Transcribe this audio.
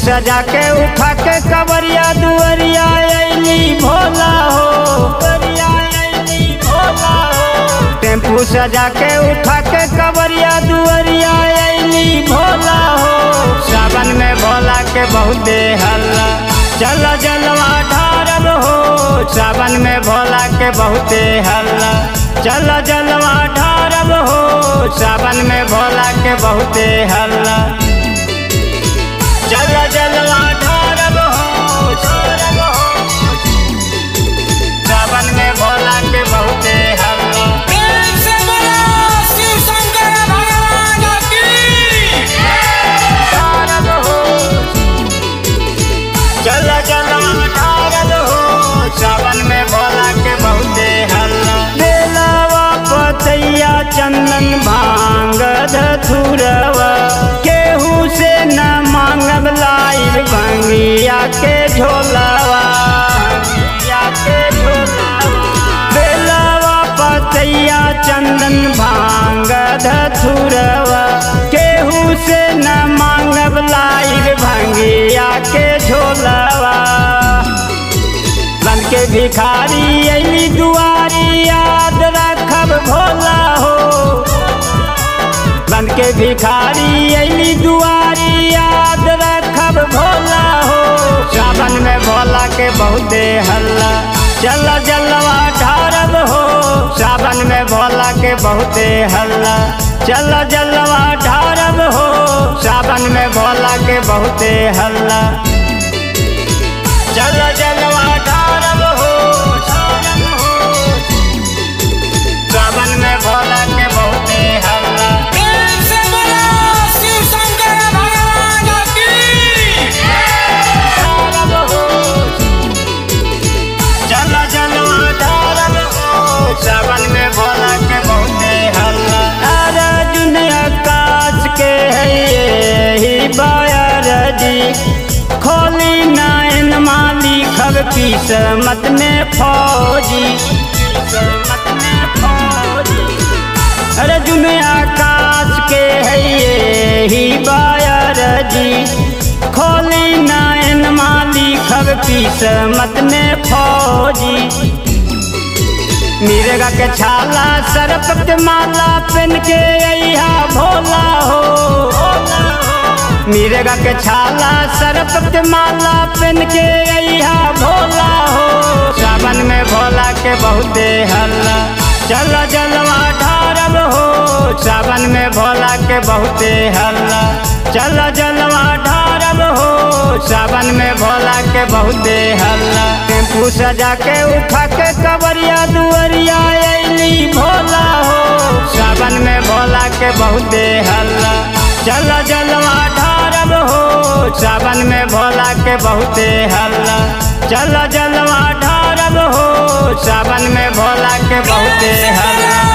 सजा के उठा के कवरिया दुअरिया अइली भोला हो, टेम्पू सजा के उठा के कवरिया दुअरिया अइली भोला हो। सावन में भोला के बहुते हल्ला, चल जलवा ढारब हो। सावन में भोला के बहुते हल्ला, चल जलवा ढारब हो। सावन में भोला के बहुते हल्ला, चल जलवा ढारब हो। सावन में भोला के बहुते हल्ला, चल जलवा ढारब हो। सावन में भोला के बहुते हल्ला, बेलवा पतैया चंदन भांग धतूरवा, केहू से न मांगब लाइब भंगिया के झोलावा। बेलवा पतैया चंदन भांग धतूरवा, केहू से न मांगब लाइब भंगिया के झोलावा। बन के भिखारी अइली दुआरी याद रखब भोला हो। बन के भिखारी अइली दुआरी याद रखब भोला हो। सावन में भोला के बहुते हल्ला, चल जलवा ढारब हो। सावन में भोला के बहुते हल्ला, चल जलवा ढारब हो। सावन में भोला के बहुते हल्ला, चल जलवा ढारब हो। सावन में भोला के बहुते हल्ला, चल जलवा ढारब हो। सावन में भोला के बहुते हल्ला, अर्जुन आकाश के है यही बायर जी, खोली नैन माली खब किस्मत में फौजी। अर्जुन आकाश के है यही बायर जी, खोली नैन माली खब किस्मत में फौजी। मिर्गा के छाला सरप के माला पहन के अइहा भोला हो। मिर्गा के छाला सरप के माला पहन के अइहा भोला हो। सावन में भोला के बहुते हल्ला, चल जलवा ढारब हो। सावन में भोला के बहुते हल्ला, चल जलवा ढारब हो। सावन में भोला के बहुते हल्ला, टेम्पू सजा के उठा के कवरिया दुअरिया अइली भोला हो। सावन में भोला के बहुते हल्ला, चल जलवा ढारब हो। सावन में भोला के बहुते हल्ला, चल जलवा ढारब हो। सावन में भोला के बहुते हल्ला।